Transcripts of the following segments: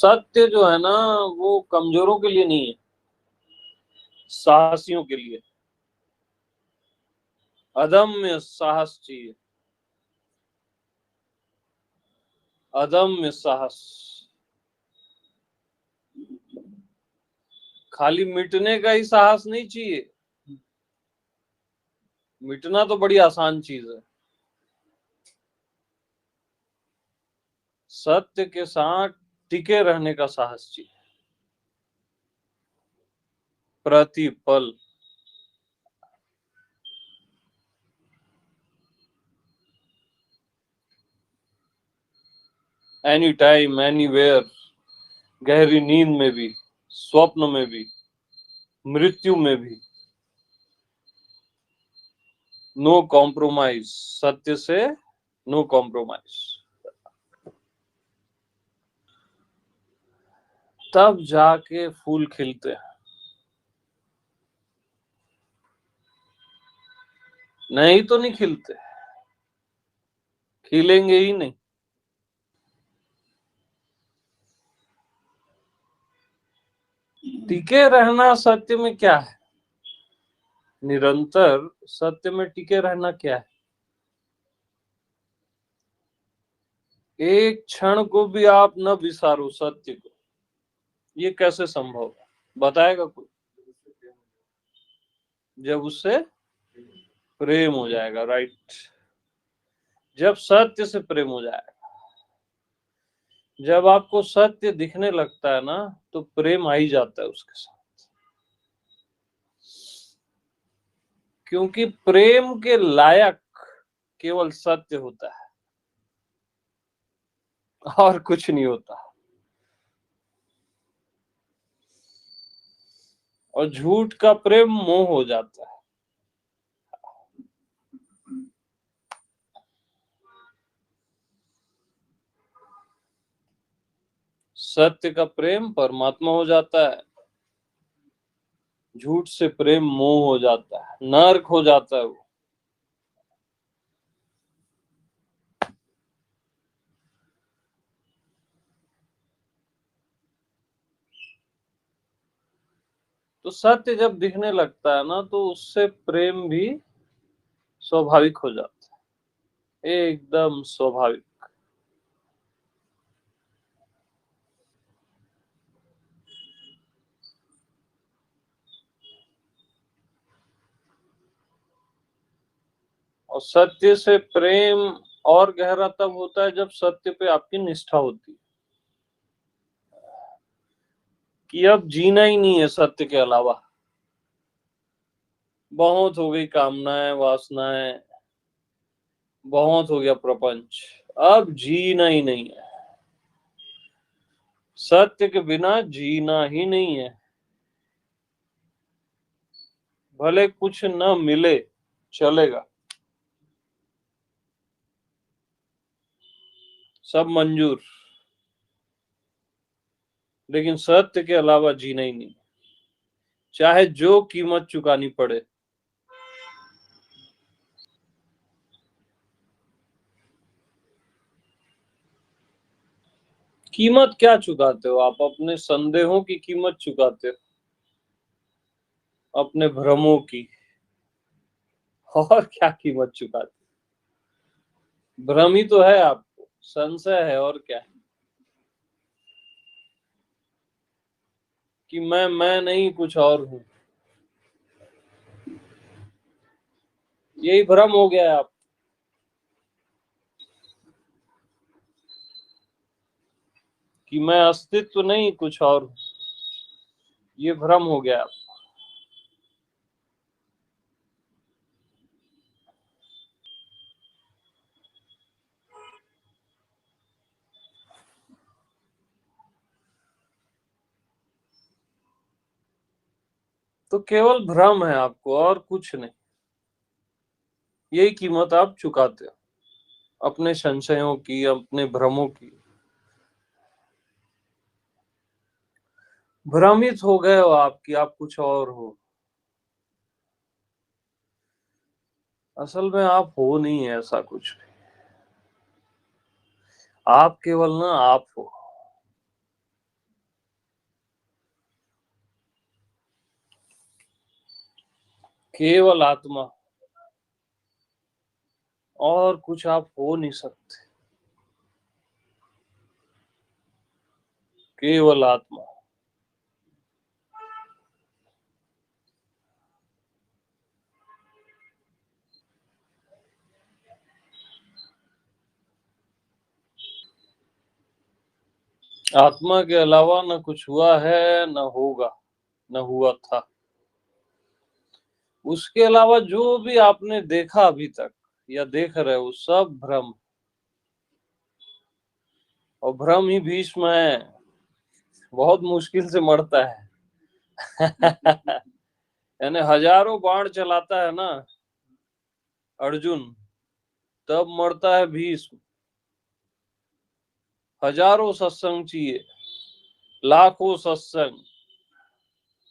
सत्य जो है ना वो कमजोरों के लिए नहीं है, साहसियों के लिए। अदम्य साहस चाहिए, अदम्य साहस। खाली मिटने का ही साहस नहीं चाहिए, मिटना तो बड़ी आसान चीज है। सत्य के साथ टिके रहने का साहस चाहिए, प्रतिपल। एनी टाइम एनीवेयर, गहरी नींद में भी, स्वप्न में भी, मृत्यु में भी। नो कॉम्प्रोमाइज, सत्य से नो कॉम्प्रोमाइज। तब जाके फूल खिलते हैं, नहीं तो नहीं खिलते, खिलेंगे ही नहीं। टिके रहना सत्य में क्या है? निरंतर सत्य में टिके रहना क्या है? एक क्षण को भी आप न विसारो सत्य को। ये कैसे संभव है, बताएगा कोई? जब उससे प्रेम हो जाएगा, राइट। जब सत्य से प्रेम हो जाएगा, जब आपको सत्य दिखने लगता है ना, तो प्रेम आ ही जाता है उसके साथ। क्योंकि प्रेम के लायक केवल सत्य होता है, और कुछ नहीं होता। और झूठ का प्रेम मोह हो जाता है। सत्य का प्रेम परमात्मा हो जाता है, झूठ से प्रेम मोह हो जाता है, नर्क हो जाता है वो। तो सत्य जब दिखने लगता है ना, तो उससे प्रेम भी स्वाभाविक हो जाता है, एकदम स्वाभाविक। और सत्य से प्रेम और गहरा तब होता है जब सत्य पे आपकी निष्ठा होती है, कि अब जीना ही नहीं है सत्य के अलावा। बहुत हो गई कामनाएं, वासनाएं, बहुत हो गया प्रपंच, अब जीना ही नहीं है। सत्य के बिना जीना ही नहीं है। भले कुछ न मिले, चलेगा, सब मंजूर, लेकिन सत्य के अलावा जीना ही नहीं, चाहे जो कीमत चुकानी पड़े। कीमत क्या चुकाते हो आप? अपने संदेहों की कीमत चुकाते हो, अपने भ्रमों की। और क्या कीमत चुकाते हो? भ्रम ही तो है आपको, संशय है, और क्या है? कि मैं नहीं, कुछ और हूं। यही भ्रम हो गया है आप, कि मैं अस्तित्व नहीं, कुछ और हूं। ये भ्रम हो गया आप। तो केवल भ्रम है आपको, और कुछ नहीं। यही कीमत आप चुकाते हो, अपने संशयों की, अपने भ्रमों की। भ्रमित हो गए हो आप कि आप कुछ और हो। असल में आप हो नहीं है ऐसा कुछ। आप केवल ना आप हो। केवल आत्मा, और कुछ आप हो नहीं सकते, केवल आत्मा। आत्मा के अलावा न कुछ हुआ है, न होगा, न हुआ था। उसके अलावा जो भी आपने देखा अभी तक या देख रहे हो, सब भ्रम, और भ्रम ही भीष्म है। बहुत मुश्किल से मरता है। यानी हजारों बाण चलाता है ना अर्जुन, तब मरता है भीष्म। हजारों सत्संग चाहिए, लाखों सत्संग,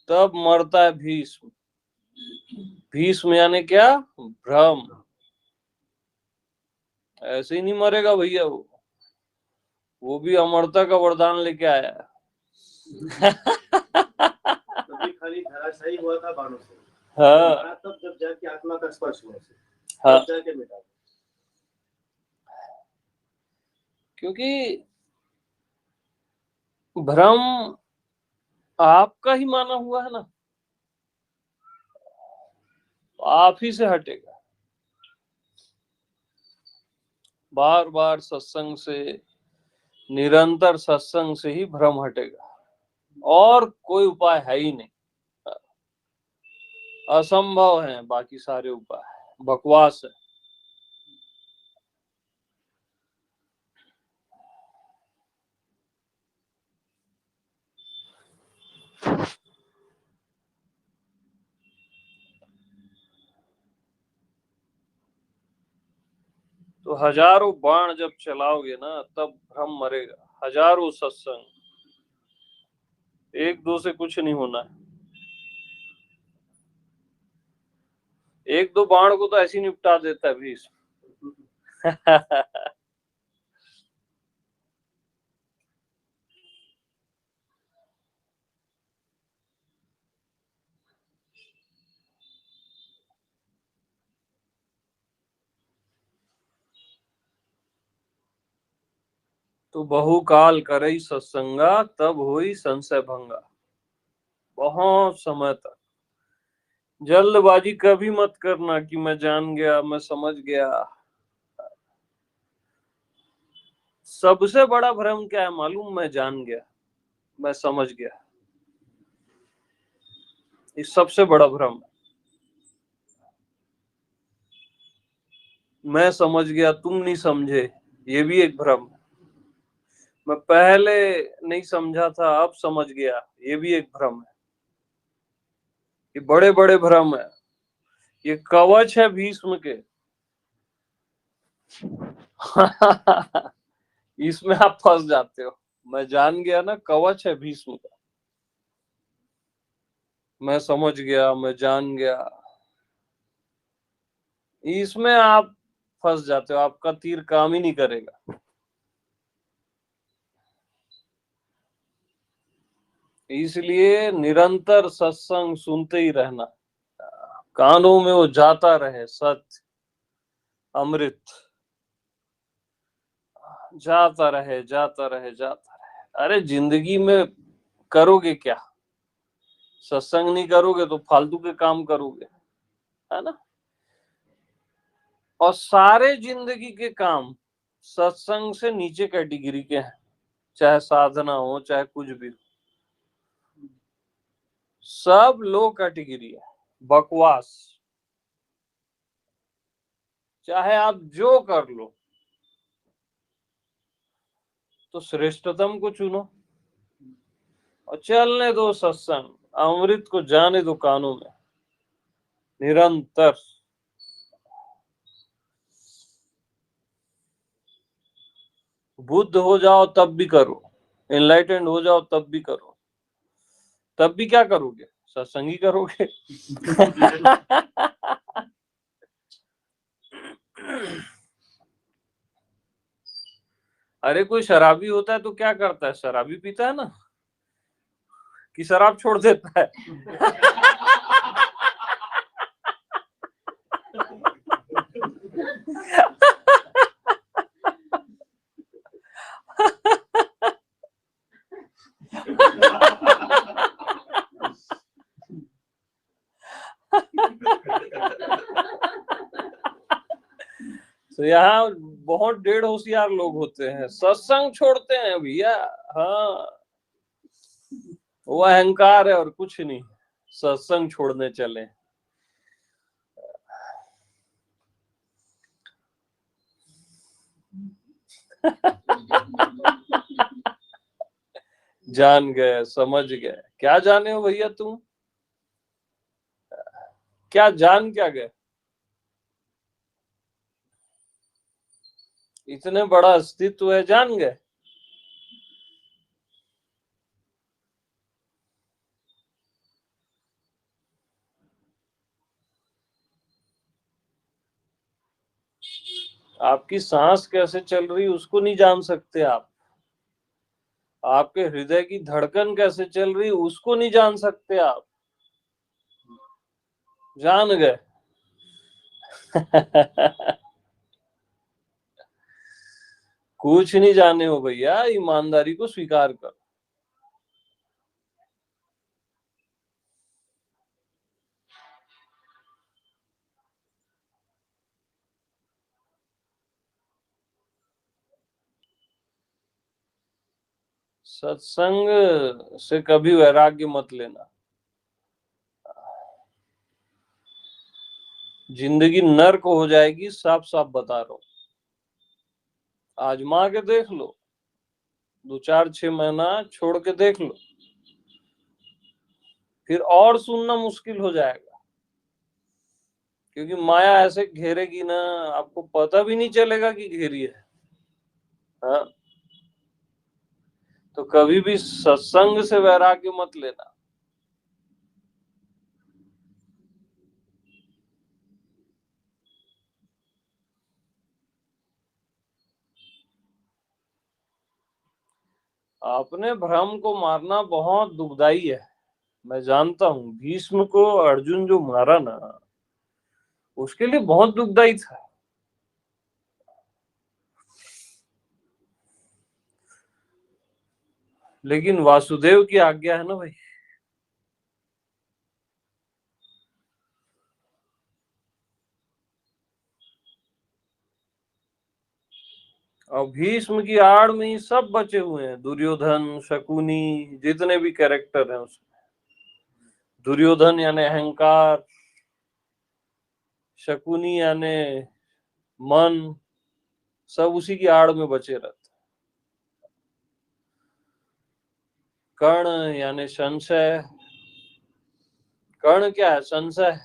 तब मरता है भीष्म। भीष्म यानी क्या? भ्रम। ऐसे ही नहीं मरेगा भैया, वो भी अमरता का वरदान लेके आया। तभी खाली धराशायी हुआ था बाणों से। हाँ, तब जब जाके आत्मा का स्पर्श हुआ, हाँ, तब जाके मिटा। क्योंकि भ्रम आपका ही माना हुआ है ना, आप ही से हटेगा। बार बार सत्संग से, निरंतर सत्संग से ही भ्रम हटेगा, और कोई उपाय है ही नहीं। असंभव है बाकी सारे उपाय, बकवास है। तो हजारों बाण जब चलाओगे ना, तब भ्रम मरेगा। हजारों सत्संग, एक दो से कुछ नहीं होना है। एक दो बाण को तो ऐसे ही निपटा देता है भीष्म। तो बहुकाल करई सत्संगा, तब हुई संशय भंगा। बहुत समय तक जल्दबाजी कभी मत करना कि मैं जान गया, मैं समझ गया। सबसे बड़ा भ्रम क्या है मालूम? मैं जान गया, मैं समझ गया। ये सबसे बड़ा भ्रम है। मैं समझ गया, तुम नहीं समझे, ये भी एक भ्रम है। मैं पहले नहीं समझा था, अब समझ गया, ये भी एक भ्रम है। ये बड़े बड़े भ्रम है। ये कवच है भीष्म के। इसमें आप फंस जाते हो। मैं जान गया ना, कवच है भीष्म का। मैं समझ गया, मैं जान गया, इसमें आप फंस जाते हो। आपका तीर काम ही नहीं करेगा। इसलिए निरंतर सत्संग सुनते ही रहना, कानों में वो जाता रहे, सत्य अमृत जाता रहे, जाता रहे, जाता रहे। अरे जिंदगी में करोगे क्या? सत्संग नहीं करोगे तो फालतू के काम करोगे, है ना? और सारे जिंदगी के काम सत्संग से नीचे कैटेगरी के हैं, चाहे साधना हो, चाहे कुछ भी हो, सब लो कैटेगरी है, बकवास। चाहे आप जो कर लो, तो श्रेष्ठतम को चुनो और चलने दो सत्संग। अमृत को जाने दो कानों में निरंतर। बुद्ध हो जाओ तब भी करो, एनलाइटेंड हो जाओ तब भी करो, तब भी क्या करोगे? सत्संग ही करोगे। अरे कोई शराबी होता है तो क्या करता है? शराबी पीता है ना, कि शराब छोड़ देता है? तो यहाँ बहुत डेढ़ होशियार लोग होते हैं, सत्संग छोड़ते हैं भैया। हाँ, वो अहंकार है और कुछ नहीं, सत्संग छोड़ने चले। जान गए, समझ गए। क्या जाने हो भैया तुम? क्या जान क्या गए? इतने बड़ा अस्तित्व है, जान गए। आपकी सांस कैसे चल रही उसको नहीं जान सकते आप। आपके हृदय की धड़कन कैसे चल रही उसको नहीं जान सकते आप। जान गए। कुछ नहीं जाने हो भैया, ईमानदारी को स्वीकार कर। सत्संग से कभी वैराग्य मत लेना। जिंदगी नर्क हो जाएगी, साफ साफ बता रहा हूं। आजमा के देख लो, 2-4-6 महीना छोड़ के देख लो, फिर और सुनना मुश्किल हो जाएगा। क्योंकि माया ऐसे घेरेगी ना, आपको पता भी नहीं चलेगा कि घेरी है। हाँ, तो कभी भी सत्संग से वैराग्य मत लेना। अपने भ्रम को मारना बहुत दुखदाई है। मैं जानता हूं, भीष्म को अर्जुन जो मारा ना, उसके लिए बहुत दुखदाई था। लेकिन वासुदेव की आज्ञा है ना भाई। और भीष्म की आड़ में ही सब बचे हुए हैं, दुर्योधन, शकुनी, जितने भी कैरेक्टर हैं उसमें। दुर्योधन यानी अहंकार, शकुनी यानी मन, सब उसी की आड़ में बचे रहते। कर्ण यानी संशय। कर्ण क्या है? संशय।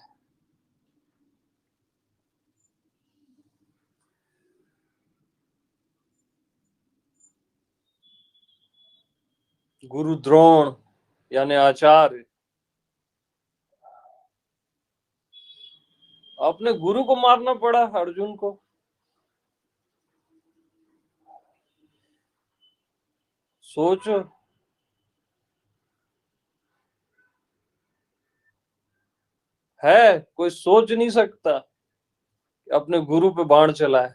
गुरु द्रोण यानी आचार्य। अपने गुरु को मारना पड़ा अर्जुन को। सोचो, है कोई सोच नहीं सकता कि अपने गुरु पे बाण चलाए।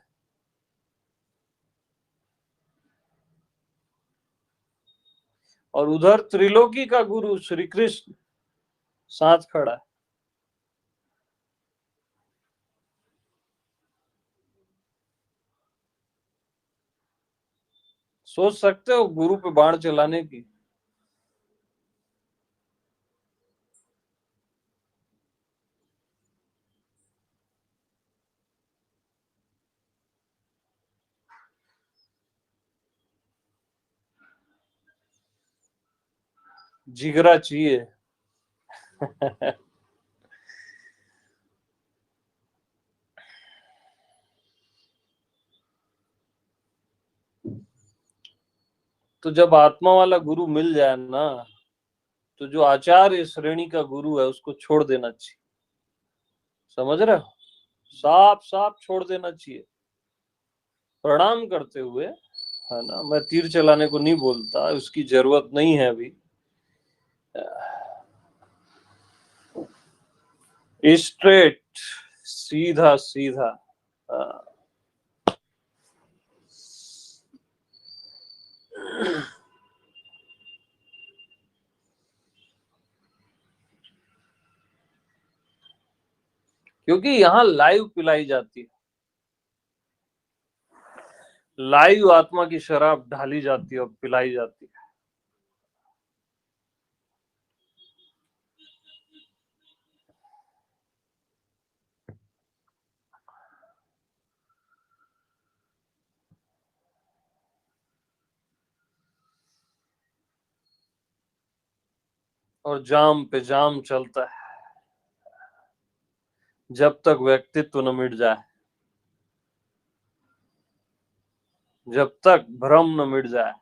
और उधर त्रिलोकी का गुरु श्री कृष्ण साथ खड़ा है। सोच सकते हो गुरु पे बाण चलाने की? जिगरा चाहिए। तो जब आत्मा वाला गुरु मिल जाए ना, तो जो आचार्य श्रेणी का गुरु है उसको छोड़ देना चाहिए। समझ रहे हो? साफ साफ छोड़ देना चाहिए, प्रणाम करते हुए, है ना। मैं तीर चलाने को नहीं बोलता, उसकी जरूरत नहीं है अभी। स्ट्रेट सीधा सीधा। क्योंकि यहाँ लाइव पिलाई जाती है, लाइव आत्मा की शराब ढाली जाती है और पिलाई जाती है। और जाम पे जाम चलता है जब तक व्यक्तित्व न मिट जाए, जब तक भ्रम न मिट जाए।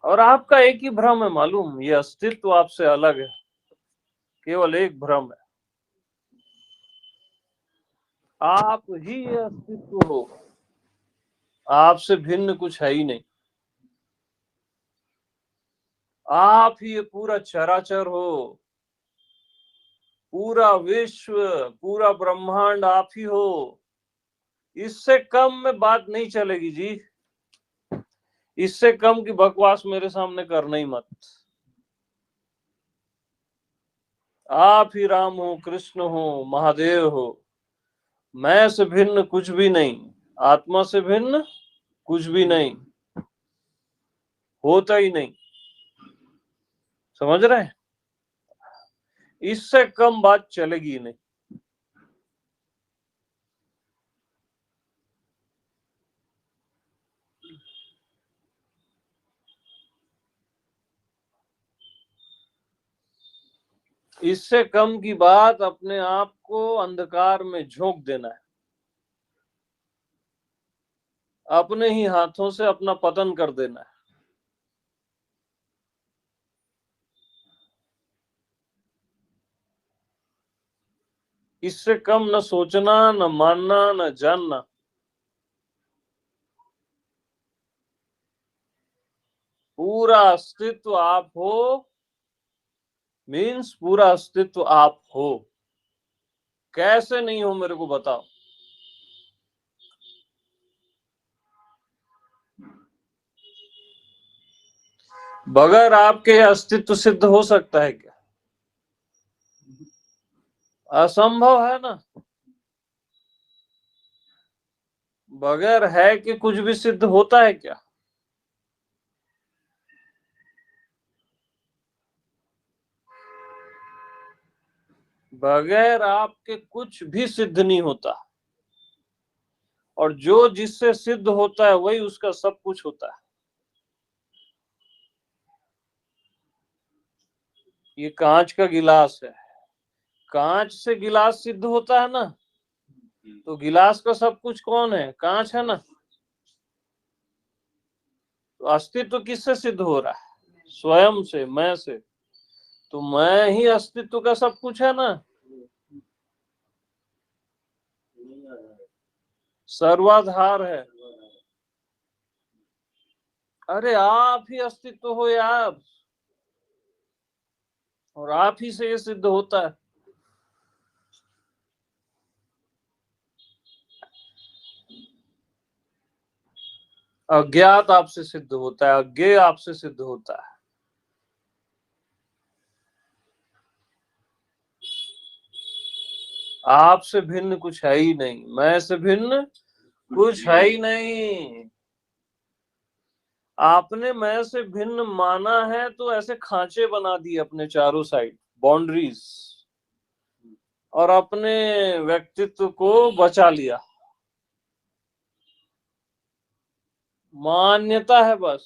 और आपका एक ही भ्रम है, मालूम, ये अस्तित्व आपसे अलग है, केवल एक भ्रम है, आप ही ये अस्तित्व हो, आपसे भिन्न कुछ है ही नहीं। आप ही ये पूरा चराचर हो, पूरा विश्व, पूरा ब्रह्मांड आप ही हो। इससे कम में बात नहीं चलेगी जी, इससे कम की बकवास मेरे सामने करना ही मत। आप ही राम हो, कृष्ण हो, महादेव हो, मैं से भिन्न कुछ भी नहीं, आत्मा से भिन्न कुछ भी नहीं, होता ही नहीं। समझ रहे हैं? इससे कम बात चलेगी नहीं। इससे कम की बात अपने आप को अंधकार में झोंक देना है, अपने ही हाथों से अपना पतन कर देना है। इससे कम न सोचना, न मानना, न जानना। पूरा अस्तित्व आप हो, मीन्स पूरा अस्तित्व आप हो। कैसे नहीं हो मेरे को बताओ। बगैर आपके अस्तित्व सिद्ध हो सकता है क्या? असंभव है ना। बगैर है कि कुछ भी सिद्ध होता है क्या? बगैर आपके कुछ भी सिद्ध नहीं होता, और जो जिससे सिद्ध होता है वही उसका सब कुछ होता है। ये कांच का गिलास है, कांच से गिलास सिद्ध होता है ना, तो गिलास का सब कुछ कौन है? कांच है ना। तो अस्तित्व किससे सिद्ध हो रहा है? स्वयं से, मैं से। तो मैं ही अस्तित्व का सब कुछ है ना, सर्वाधार है। अरे आप ही अस्तित्व हो यार, और आप ही से ये सिद्ध होता है। अज्ञात आपसे सिद्ध होता है, अज्ञेय आपसे सिद्ध होता है। आपसे भिन्न कुछ है ही नहीं, मैं से भिन्न कुछ है ही नहीं। आपने मैं से भिन्न माना है तो ऐसे खांचे बना दिए अपने चारों साइड, बाउंड्रीज, और अपने व्यक्तित्व को बचा लिया। मान्यता है बस,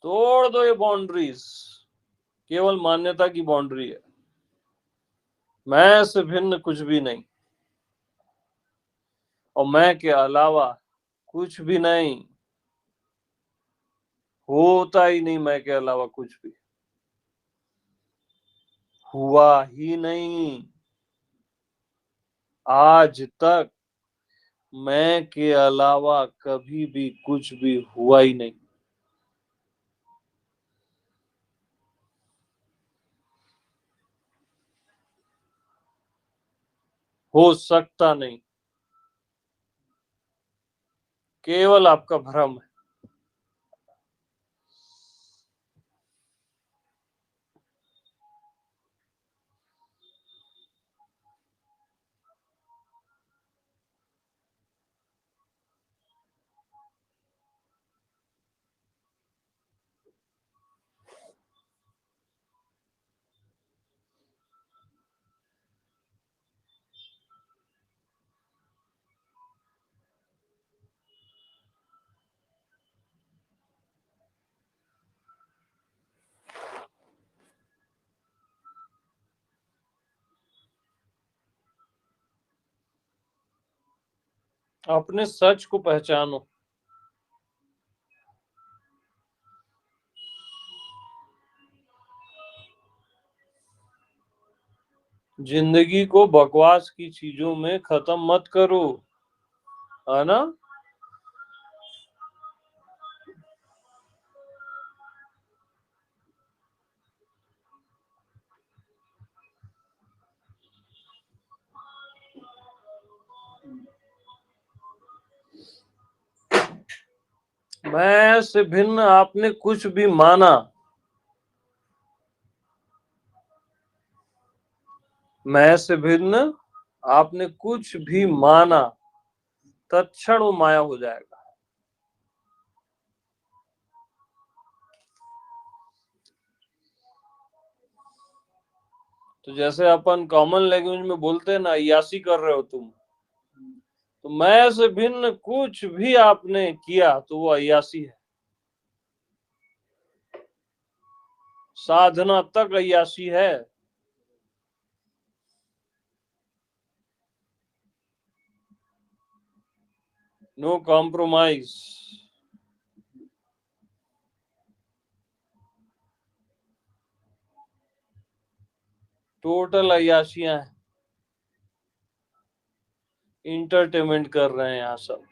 तोड़ दो ये बाउंड्रीज, केवल मान्यता की बाउंड्री है। मैं से भिन्न कुछ भी नहीं, और मैं के अलावा कुछ भी नहीं, होता ही नहीं मैं के अलावा कुछ भी, हुआ ही नहीं आज तक। मैं के अलावा कभी भी कुछ भी हुआ ही नहीं। हो सकता नहीं, केवल आपका भ्रम है। अपने सच को पहचानो। जिंदगी को बकवास की चीजों में खत्म मत करो, है ना। मैं से भिन्न आपने कुछ भी माना, मैं से भिन्न आपने कुछ भी माना, तत्क्षण वो माया हो जाएगा। तो जैसे अपन कॉमन लैंग्वेज में बोलते हैं ना, अय्यासी कर रहे हो तुम, तो मैं से भिन्न कुछ भी आपने किया तो वो अय्यासी है। साधना तक अय्यासी है। No compromise. टोटल अय्यासियां हैं, इंटरटेनमेंट कर रहे हैं यहाँ सब।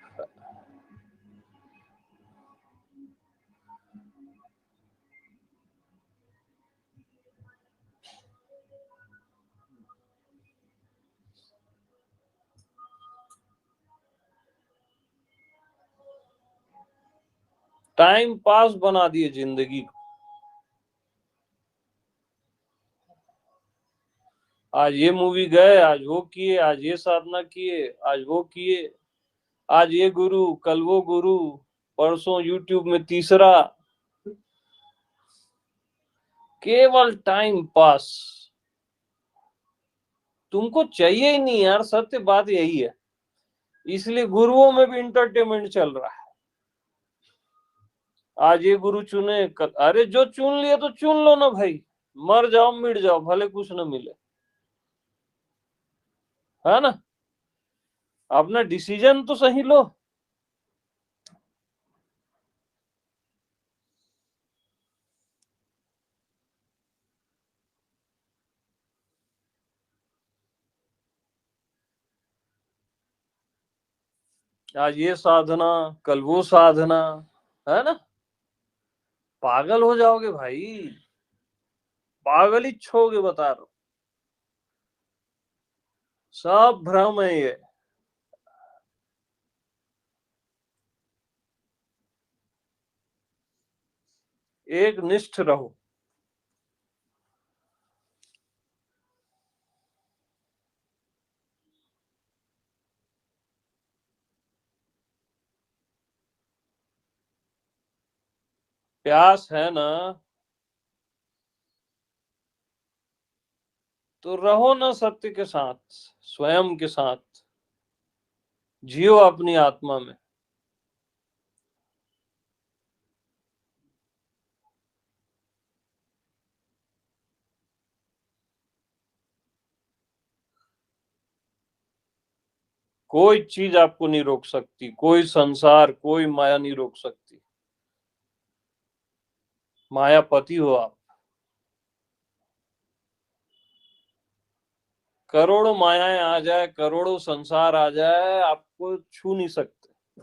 टाइम पास बना दिए जिंदगी को। आज ये मूवी गए, आज वो किए, आज ये साधना किए, आज वो किए, आज ये गुरु, कल वो गुरु, परसों यूट्यूब में तीसरा, केवल टाइम पास। तुमको चाहिए ही नहीं यार, सत्य बात यही है। इसलिए गुरुओं में भी इंटरटेनमेंट चल रहा है। आज ये गुरु चुने, अरे जो चुन लिए तो चुन लो ना भाई, मर जाओ मिट जाओ, भले कुछ न मिले, है ना। अपना डिसीजन तो सही लो। आज ये साधना, कल वो साधना, है ना। पागल हो जाओगे भाई, पागल ही छोगे, बता रहा हूं। सब भ्रम है ये। एक निष्ठ रहो। प्यास है ना, तो रहो ना सत्य के साथ, स्वयं के साथ, जियो अपनी आत्मा में। कोई चीज आपको नहीं रोक सकती, कोई संसार, कोई माया नहीं रोक सकती। मायापति हो आप। करोड़ों मायाएं आ जाए, करोड़ों संसार आ जाए, आपको छू नहीं सकते।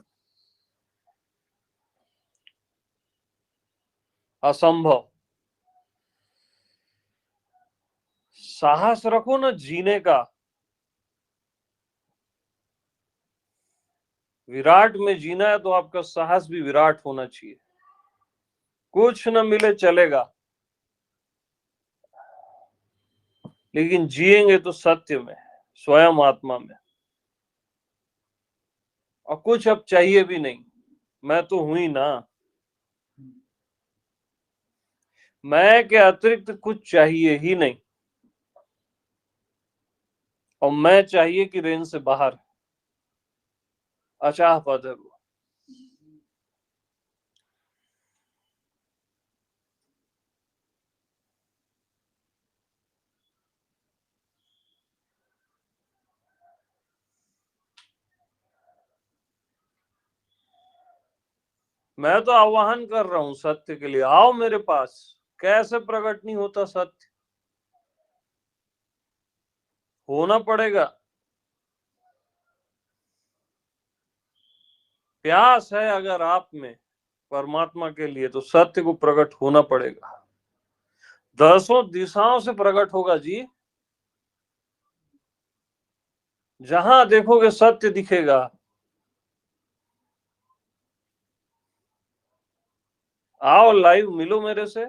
असंभव। साहस रखो ना जीने का। विराट में जीना है तो आपका साहस भी विराट होना चाहिए। कुछ न मिले चलेगा, लेकिन जिएंगे तो सत्य में, स्वयं आत्मा में। और कुछ अब चाहिए भी नहीं, मैं तो हूं ही ना। मैं के अतिरिक्त कुछ चाहिए ही नहीं, और मैं चाहिए कि रेंज से बाहर, अचाह पद है वो। मैं तो आह्वान कर रहा हूं सत्य के लिए, आओ मेरे पास। कैसे प्रकट नहीं होता सत्य? होना पड़ेगा। प्यास है अगर आप में परमात्मा के लिए, तो सत्य को प्रकट होना पड़ेगा। दसों दिशाओं से प्रकट होगा जी। जहां देखोगे सत्य दिखेगा। आओ लाइव मिलो मेरे से।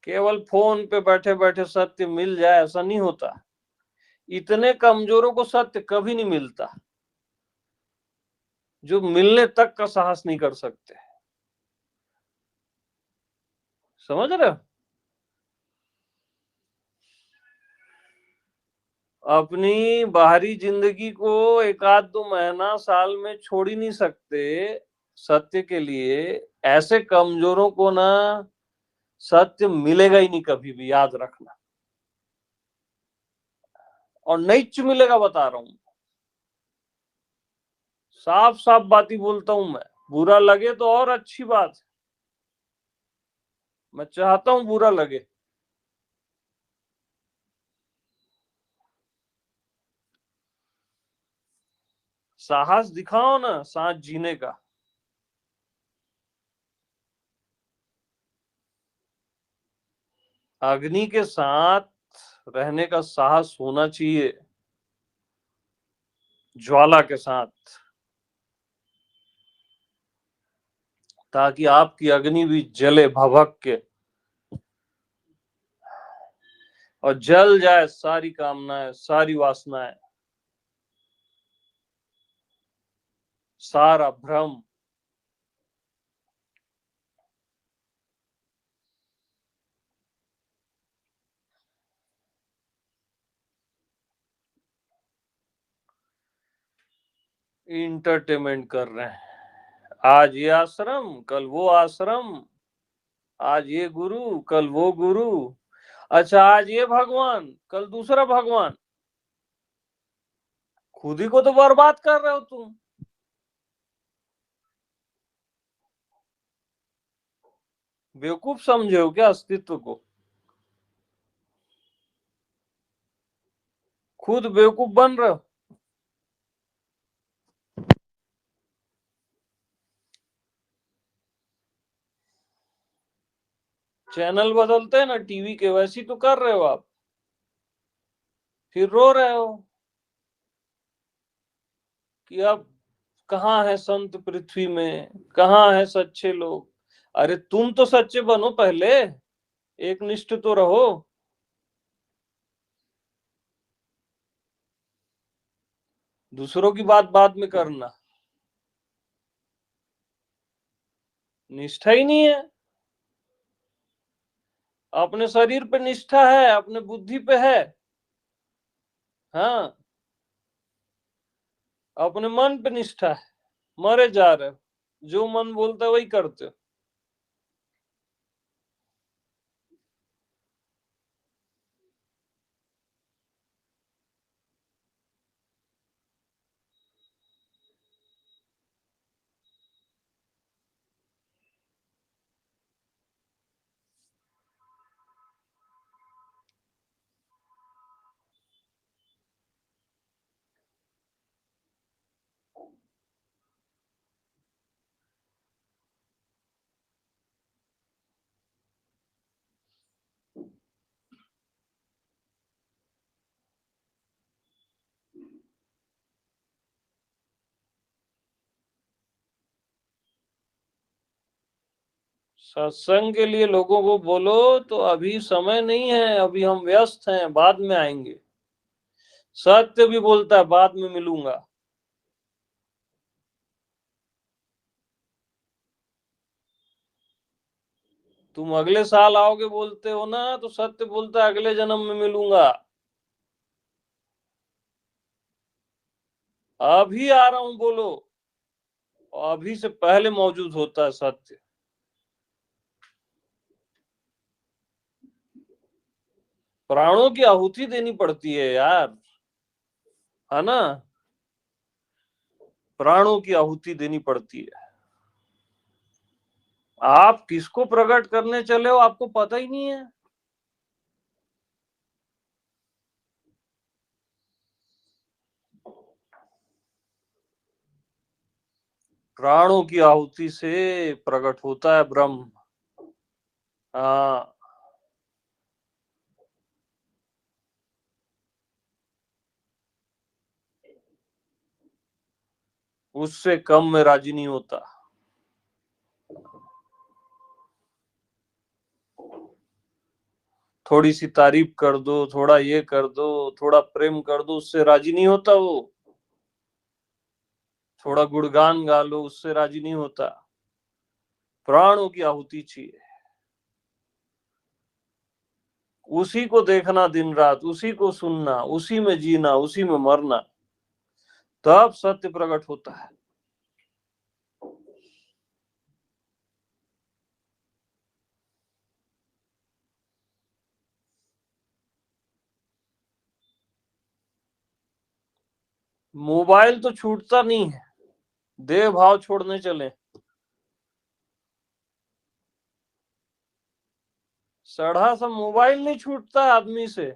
केवल फोन पे बैठे बैठे सत्य मिल जाए ऐसा नहीं होता। इतने कमजोरों को सत्य कभी नहीं मिलता, जो मिलने तक का साहस नहीं कर सकते। समझ रहे हो? अपनी बाहरी जिंदगी को एक आध दो महीना साल में छोड़ ही नहीं सकते सत्य के लिए। ऐसे कमजोरों को ना सत्य मिलेगा ही नहीं कभी भी, याद रखना। और नहीं मिलेगा, बता रहा हूं। साफ साफ बात ही बोलता हूं मैं। बुरा लगे तो और अच्छी बात है, मैं चाहता हूं बुरा लगे। साहस दिखाओ ना सांस जीने का। अग्नि के साथ रहने का साहस होना चाहिए, ज्वाला के साथ, ताकि आपकी अग्नि भी जले भभक के, और जल जाए सारी कामनाएं, सारी वासनाएं, सारा भ्रम। इंटरटेनमेंट कर रहे हैं, आज ये आश्रम कल वो आश्रम, आज ये गुरु कल वो गुरु, अच्छा आज ये भगवान कल दूसरा भगवान। खुद ही को तो बर्बाद कर रहे हो तुम। बेवकूफ समझे हो क्या अस्तित्व को? खुद बेवकूफ बन रहे हो। चैनल बदलते हैं ना टीवी के, वैसी तो कर रहे हो आप। फिर रो रहे हो कि अब कहाँ है संत पृथ्वी में, कहाँ है सच्चे लोग। अरे तुम तो सच्चे बनो पहले, एक निष्ठ तो रहो। दूसरों की बात बाद में करना, निष्ठा ही नहीं है। अपने शरीर पे निष्ठा है, अपने बुद्धि पे है। हाँ, अपने मन पे निष्ठा है। मरे जा रहे हो, जो मन बोलता है वही करते हो। सत्संग के लिए लोगों को बोलो तो अभी समय नहीं है, अभी हम व्यस्त हैं, बाद में आएंगे। सत्य भी बोलता है बाद में मिलूंगा। तुम अगले साल आओगे बोलते हो ना, तो सत्य बोलता है अगले जन्म में मिलूंगा। अभी आ रहा हूं बोलो, अभी से पहले मौजूद होता है सत्य। प्राणों की आहुति देनी पड़ती है यार, है ना। प्राणों की आहुति देनी पड़ती है। आप किसको प्रकट करने चले हो आपको पता ही नहीं है। प्राणों की आहुति से प्रकट होता है ब्रह्म। हाँ, उससे कम में राजी नहीं होता। थोड़ी सी तारीफ कर दो, थोड़ा ये कर दो, थोड़ा प्रेम कर दो, उससे राजी नहीं होता वो। थोड़ा गुणगान गा लो, उससे राजी नहीं होता। प्राणों की आहुति चाहिए। उसी को देखना दिन रात, उसी को सुनना, उसी में जीना, उसी में मरना, तब सत्य प्रकट होता है। मोबाइल तो छूटता नहीं है, देह भाव छोड़ने चले। सड़ा सा मोबाइल नहीं छूटता आदमी से,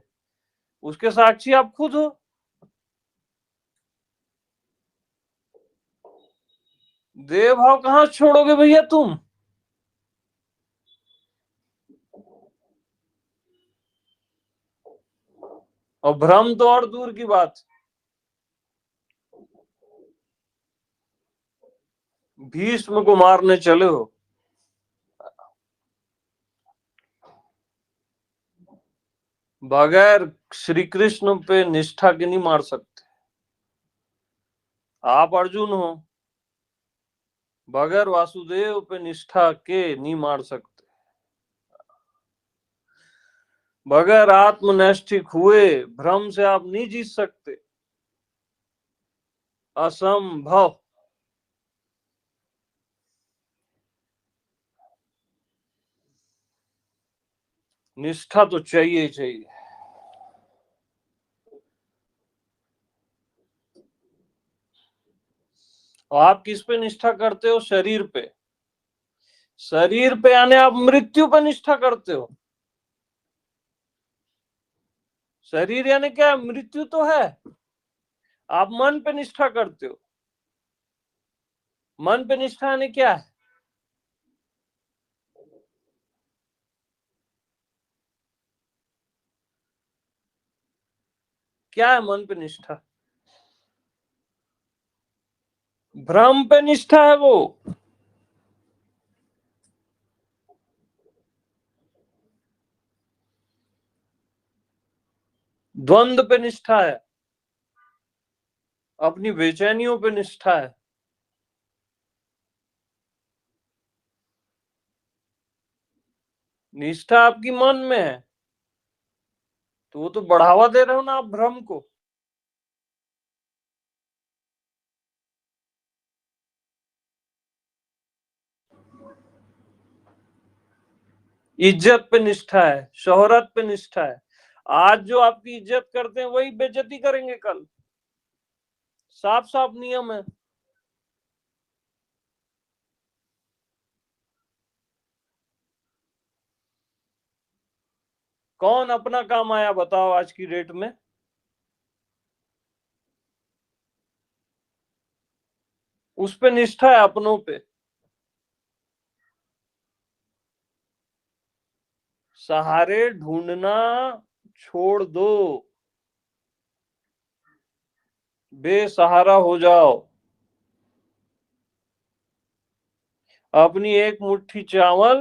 उसके साक्षी आप खुद हो। देह भाव कहां छोड़ोगे भैया तुम। और भ्रम तो और दूर की बात। भीष्म को मारने चले हो, बगैर श्री कृष्ण पे निष्ठा के नहीं मार सकते। आप अर्जुन हो, बगैर वासुदेव पे निष्ठा के नहीं मार सकते। बगैर आत्मनैष्ठिक हुए भ्रम से आप नहीं जीत सकते। असंभव। निष्ठा तो चाहिए ही चाहिए। और आप किस पे निष्ठा करते हो? शरीर पे। शरीर पे यानी आप मृत्यु पे निष्ठा करते हो। शरीर यानी क्या? मृत्यु तो है। आप मन पे निष्ठा करते हो। मन पे निष्ठा यानी क्या है? क्या है मन पे निष्ठा? भ्रम पे निष्ठा है वो। द्वंद पे निष्ठा है। अपनी बेचैनियों पे निष्ठा है। निष्ठा आपकी मन में है, तो वो तो बढ़ावा दे रहे हो ना आप भ्रम को। इज्जत पे निष्ठा है, शोहरत पे निष्ठा है। आज जो आपकी इज्जत करते हैं वही बेइज्जती करेंगे कल। साफ साफ नियम है। कौन अपना काम आया बताओ आज की डेट में? उस पे निष्ठा है, अपनों पे। सहारे ढूंढना छोड़ दो, बेसहारा हो जाओ। अपनी एक मुट्ठी चावल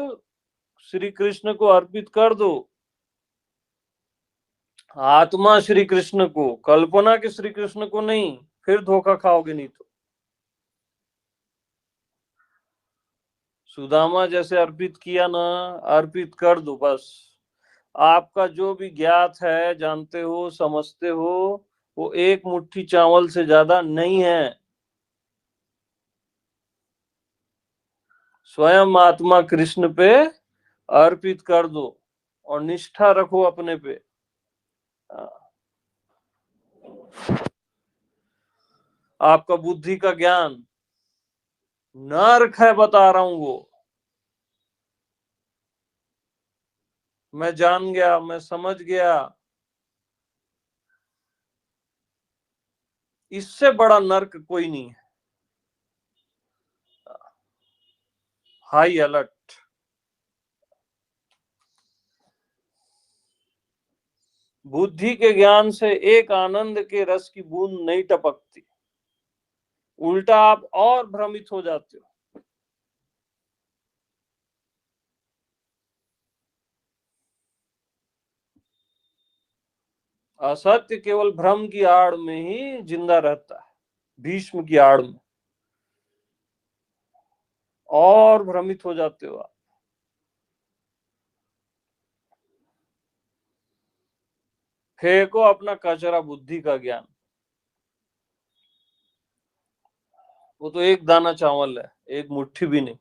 श्री कृष्ण को अर्पित कर दो, आत्मा श्री कृष्ण को, कल्पना के श्री कृष्ण को नहीं, फिर धोखा खाओगे नहीं तो। सुदामा जैसे अर्पित किया ना, अर्पित कर दो बस। आपका जो भी ज्ञात है, जानते हो, समझते हो, वो एक मुट्ठी चावल से ज्यादा नहीं है। स्वयं आत्मा कृष्ण पे अर्पित कर दो और निष्ठा रखो अपने पे। आपका बुद्धि का ज्ञान नर्क है, बता रहा हूं वो। मैं जान गया, मैं समझ गया, इससे बड़ा नर्क कोई नहीं है। High alert. बुद्धि के ज्ञान से एक आनंद के रस की बूंद नहीं टपकती, उल्टा आप और भ्रमित हो जाते हो। असत्य केवल भ्रम की आड़ में ही जिंदा रहता है, भीष्म की आड़ में, और भ्रमित हो जाते हो आप। फेंको अपना कचरा बुद्धि का ज्ञान, वो तो एक दाना चावल है, एक मुट्ठी भी नहीं।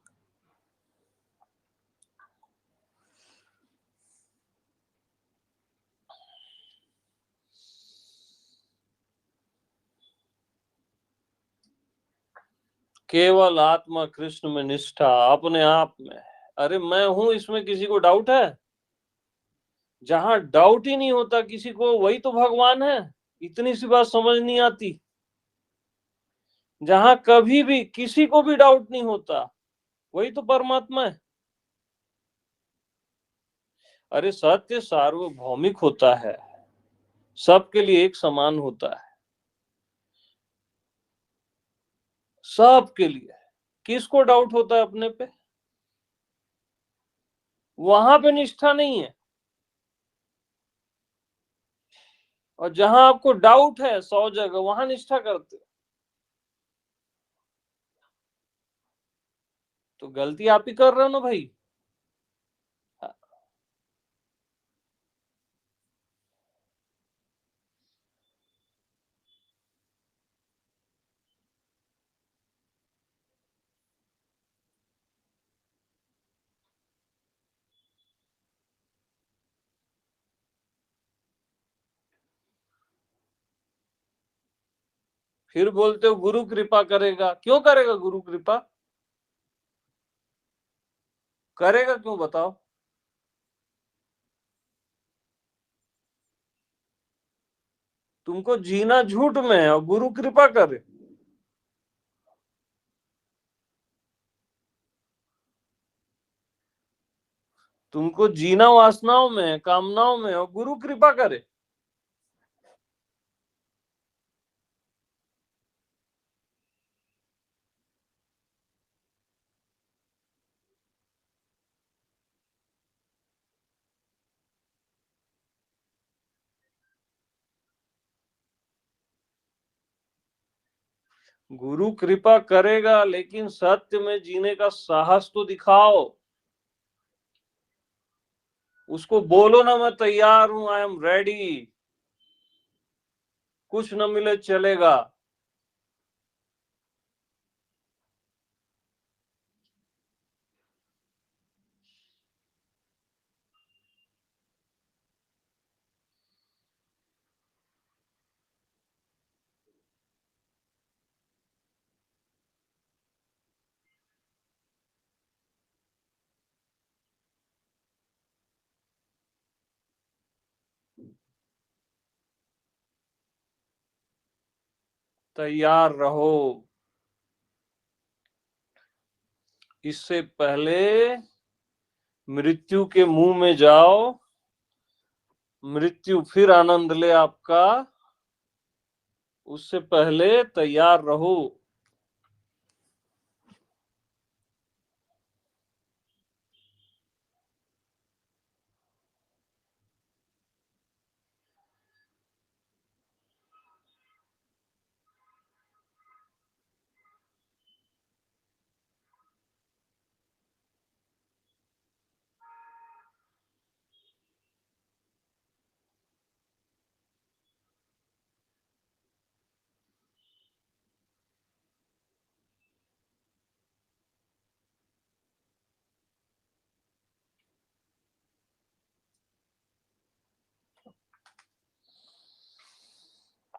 केवल आत्मा कृष्ण में निष्ठा, अपने आप में। अरे मैं हूं, इसमें किसी को डाउट है? जहां डाउट ही नहीं होता किसी को, वही तो भगवान है। इतनी सी बात समझ नहीं आती? जहां कभी भी किसी को भी डाउट नहीं होता, वही तो परमात्मा है। अरे सत्य सार्वभौमिक होता है, सबके लिए एक समान होता है, सबके लिए। किसको डाउट होता है अपने पे? वहां पे निष्ठा नहीं है। और जहां आपको डाउट है 100 जगह, वहां निष्ठा करते हो, तो गलती आप ही कर रहे हो ना भाई। फिर बोलते हो गुरु कृपा करेगा, क्यों करेगा गुरु कृपा? करेगा क्यों, बताओ? तुमको जीना झूठ में है और गुरु कृपा करे? तुमको जीना वासनाओं में, कामनाओं में, और गुरु कृपा करे? गुरु कृपा करेगा, लेकिन सत्य में जीने का साहस तो दिखाओ। उसको बोलो ना, मैं तैयार हूं, आई एम रेडी, कुछ न मिले चलेगा। तैयार रहो। इससे पहले मृत्यु के मुंह में जाओ, मृत्यु फिर आनंद ले आपका, उससे पहले तैयार रहो।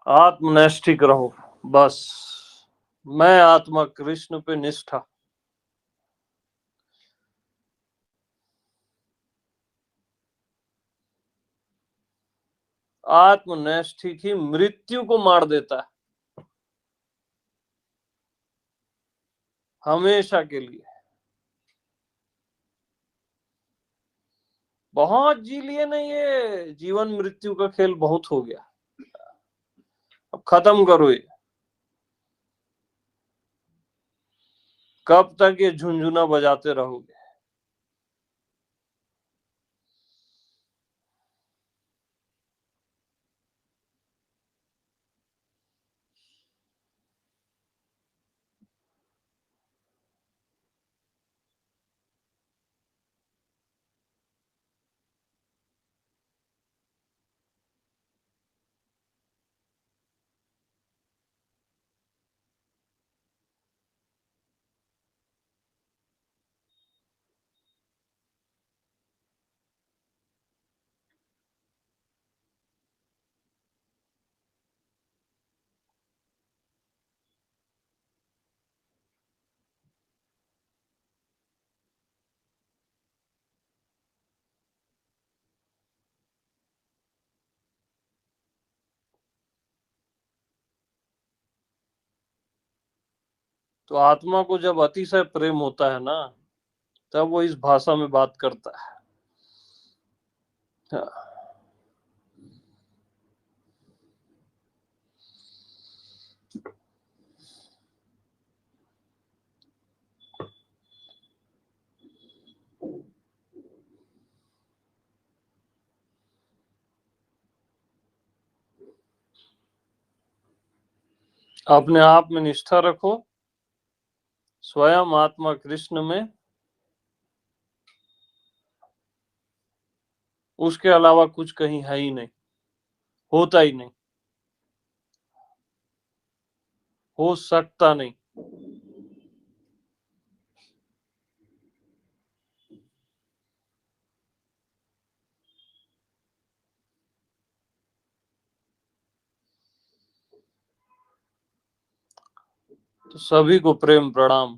आत्मनैष्ठिक रहो बस। मैं आत्मा कृष्ण पे निष्ठा। आत्मनैष्ठिक ही मृत्यु को मार देता है हमेशा के लिए। बहुत जी लिए नहीं, ये जीवन मृत्यु का खेल बहुत हो गया, अब खत्म करो ये। कब तक ये झुनझुना बजाते रहोगे? तो आत्मा को जब अतिशय प्रेम होता है ना, तब वो इस भाषा में बात करता है। हाँ। अपने आप में निष्ठा रखो, स्वयं आत्मा कृष्ण में, उसके अलावा कुछ कहीं है ही नहीं, होता ही नहीं, हो सकता नहीं। तो सभी को प्रेम प्रणाम।